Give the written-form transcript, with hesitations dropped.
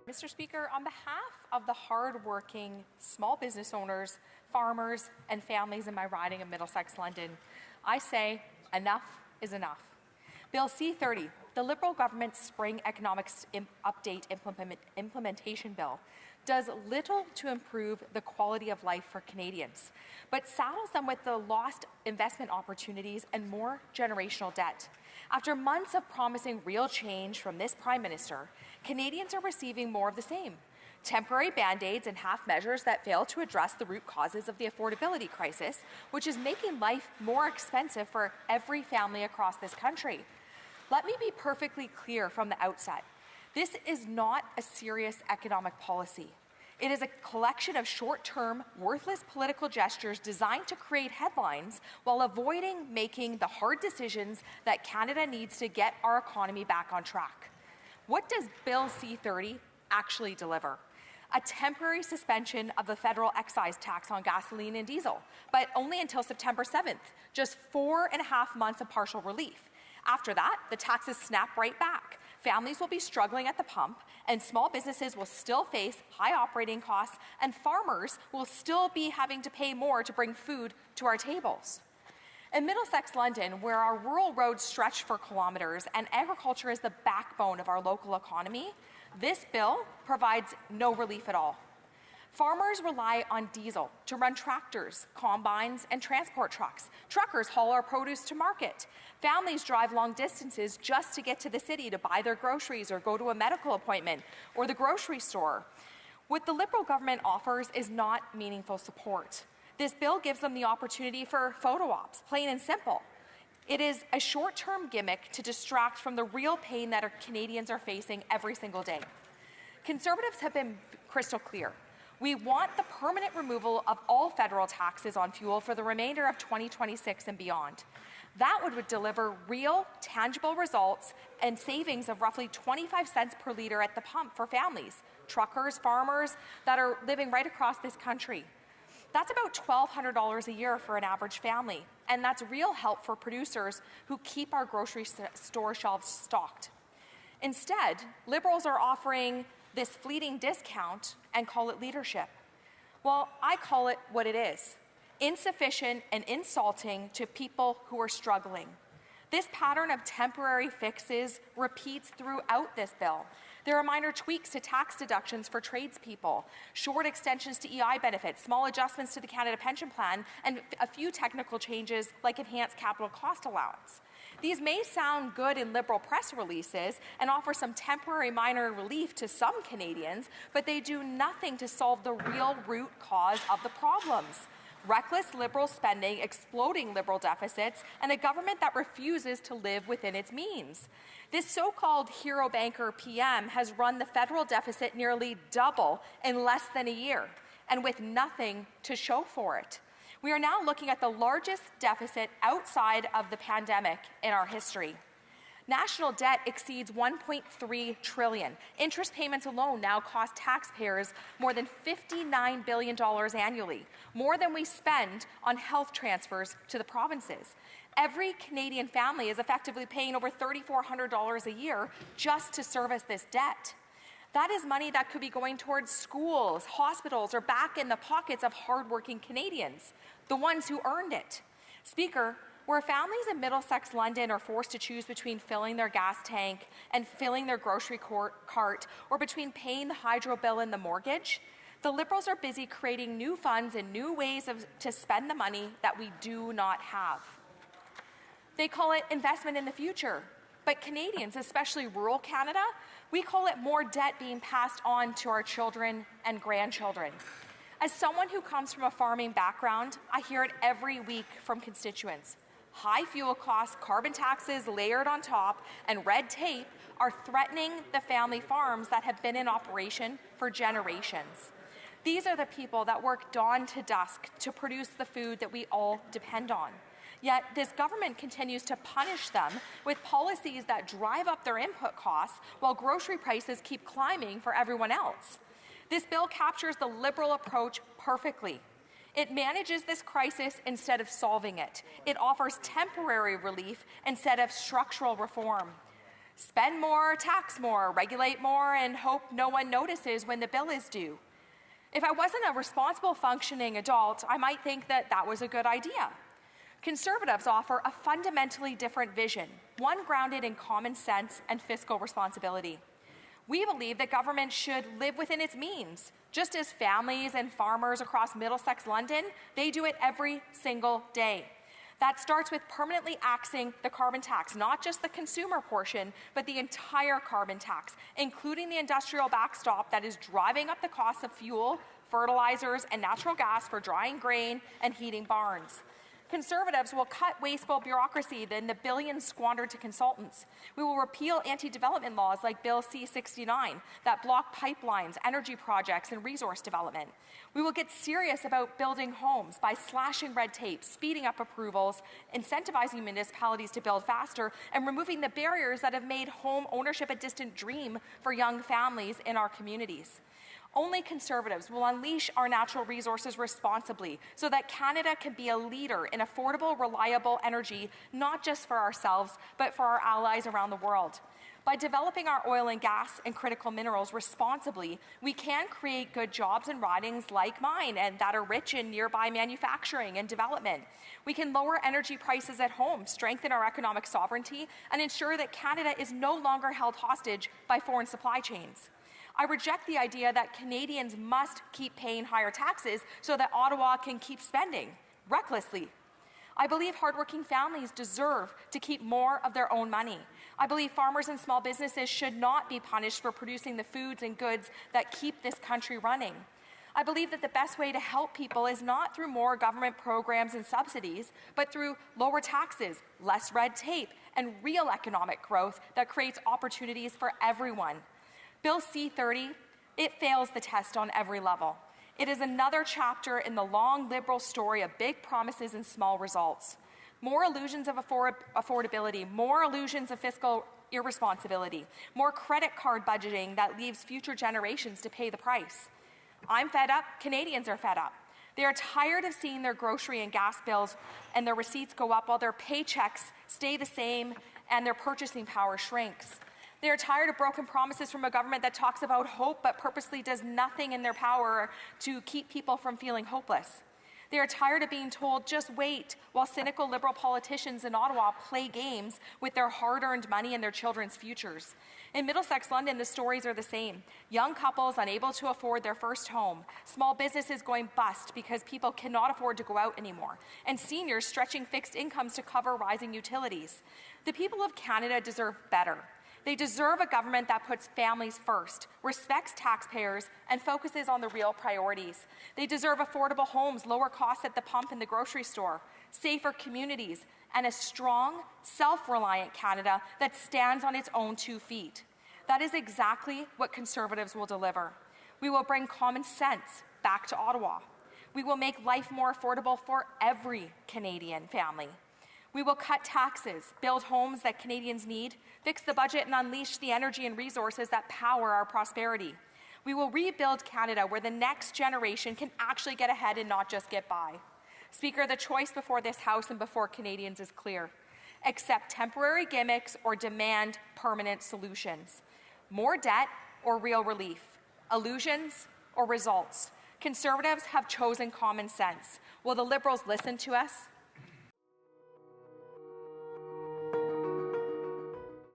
Mr. Speaker, on behalf of the hard-working small business owners, farmers, and families in my riding of Middlesex, London, I say enough is enough. Bill C-30, the Liberal government's spring economics update implementation bill, does little to improve the quality of life for Canadians, but saddles them with the lost investment opportunities and more generational debt. After months of promising real change from this Prime Minister, Canadians are receiving more of the same. Temporary band-aids and half measures that fail to address the root causes of the affordability crisis, which is making life more expensive for every family across this country. Let me be perfectly clear from the outset. This is not a serious economic policy. It is a collection of short-term, worthless political gestures designed to create headlines while avoiding making the hard decisions that Canada needs to get our economy back on track. What does Bill C-30 actually deliver? A temporary suspension of the federal excise tax on gasoline and diesel, but only until September 7th, just 4.5 months of partial relief. After that, the taxes snap right back. Families will be struggling at the pump, and small businesses will still face high operating costs, and farmers will still be having to pay more to bring food to our tables. In Middlesex, London, where our rural roads stretch for kilometres and agriculture is the backbone of our local economy, this bill provides no relief at all. Farmers rely on diesel to run tractors, combines, and transport trucks. Truckers haul our produce to market. Families drive long distances just to get to the city to buy their groceries or go to a medical appointment or the grocery store. What the Liberal government offers is not meaningful support. This bill gives them the opportunity for photo ops, plain and simple. It is a short-term gimmick to distract from the real pain that our Canadians are facing every single day. Conservatives have been crystal clear. We want the permanent removal of all federal taxes on fuel for the remainder of 2026 and beyond. That would deliver real, tangible results and savings of roughly 25 cents per litre at the pump for families, truckers, farmers that are living right across this country. That's about $1,200 a year for an average family, and that's real help for producers who keep our grocery store shelves stocked. Instead, Liberals are offering this fleeting discount and call it leadership. Well, I call it what it is: insufficient and insulting to people who are struggling. This pattern of temporary fixes repeats throughout this bill. There are minor tweaks to tax deductions for tradespeople, short extensions to EI benefits, small adjustments to the Canada Pension Plan, and a few technical changes like enhanced capital cost allowance. These may sound good in Liberal press releases and offer some temporary minor relief to some Canadians, but they do nothing to solve the real root cause of the problems: reckless Liberal spending, exploding Liberal deficits, and a government that refuses to live within its means. This so-called hero banker PM has run the federal deficit nearly double in less than a year, and with nothing to show for it. We are now looking at the largest deficit outside of the pandemic in our history. National debt exceeds $1.3 trillion. Interest payments alone now cost taxpayers more than $59 billion annually, more than we spend on health transfers to the provinces. Every Canadian family is effectively paying over $3,400 a year just to service this debt. That is money that could be going towards schools, hospitals, or back in the pockets of hardworking Canadians, the ones who earned it. Speaker, where families in Middlesex, London are forced to choose between filling their gas tank and filling their grocery cart, or between paying the hydro bill and the mortgage, the Liberals are busy creating new funds and new ways to spend the money that we do not have. They call it investment in the future, but Canadians, especially rural Canada, we call it more debt being passed on to our children and grandchildren. As someone who comes from a farming background, I hear it every week from constituents. High fuel costs, carbon taxes layered on top, and red tape are threatening the family farms that have been in operation for generations. These are the people that work dawn to dusk to produce the food that we all depend on. Yet this government continues to punish them with policies that drive up their input costs while grocery prices keep climbing for everyone else. This bill captures the Liberal approach perfectly. It manages this crisis instead of solving it. It offers temporary relief instead of structural reform. Spend more, tax more, regulate more, and hope no one notices when the bill is due. If I wasn't a responsible, functioning adult, I might think that that was a good idea. Conservatives offer a fundamentally different vision, one grounded in common sense and fiscal responsibility. We believe that government should live within its means. Just as families and farmers across Middlesex London, they do it every single day. That starts with permanently axing the carbon tax, not just the consumer portion, but the entire carbon tax, including the industrial backstop that is driving up the cost of fuel, fertilizers, and natural gas for drying grain and heating barns. Conservatives will cut wasteful bureaucracy and the billions squandered to consultants. We will repeal anti-development laws like Bill C-69 that block pipelines, energy projects, and resource development. We will get serious about building homes by slashing red tape, speeding up approvals, incentivizing municipalities to build faster, and removing the barriers that have made home ownership a distant dream for young families in our communities. Only Conservatives will unleash our natural resources responsibly so that Canada can be a leader in affordable, reliable energy, not just for ourselves, but for our allies around the world. By developing our oil and gas and critical minerals responsibly, we can create good jobs in ridings like mine and that are rich in nearby manufacturing and development. We can lower energy prices at home, strengthen our economic sovereignty, and ensure that Canada is no longer held hostage by foreign supply chains. I reject the idea that Canadians must keep paying higher taxes so that Ottawa can keep spending recklessly. I believe hardworking families deserve to keep more of their own money. I believe farmers and small businesses should not be punished for producing the foods and goods that keep this country running. I believe that the best way to help people is not through more government programs and subsidies, but through lower taxes, less red tape, and real economic growth that creates opportunities for everyone. Bill C-30, it fails the test on every level. It is another chapter in the long Liberal story of big promises and small results. More illusions of affordability, more illusions of fiscal irresponsibility, more credit card budgeting that leaves future generations to pay the price. I'm fed up, Canadians are fed up. They are tired of seeing their grocery and gas bills and their receipts go up while their paychecks stay the same and their purchasing power shrinks. They are tired of broken promises from a government that talks about hope but purposely does nothing in their power to keep people from feeling hopeless. They are tired of being told, just wait, while cynical Liberal politicians in Ottawa play games with their hard-earned money and their children's futures. In Middlesex London, the stories are the same. Young couples unable to afford their first home, small businesses going bust because people cannot afford to go out anymore, and seniors stretching fixed incomes to cover rising utilities. The people of Canada deserve better. They deserve a government that puts families first, respects taxpayers, and focuses on the real priorities. They deserve affordable homes, lower costs at the pump and the grocery store, safer communities, and a strong, self-reliant Canada that stands on its own 2 feet. That is exactly what Conservatives will deliver. We will bring common sense back to Ottawa. We will make life more affordable for every Canadian family. We will cut taxes, build homes that Canadians need, fix the budget, and unleash the energy and resources that power our prosperity. We will rebuild Canada where the next generation can actually get ahead and not just get by. Speaker, the choice before this House and before Canadians is clear. Accept temporary gimmicks or demand permanent solutions. More debt or real relief. Illusions or results. Conservatives have chosen common sense. Will the Liberals listen to us?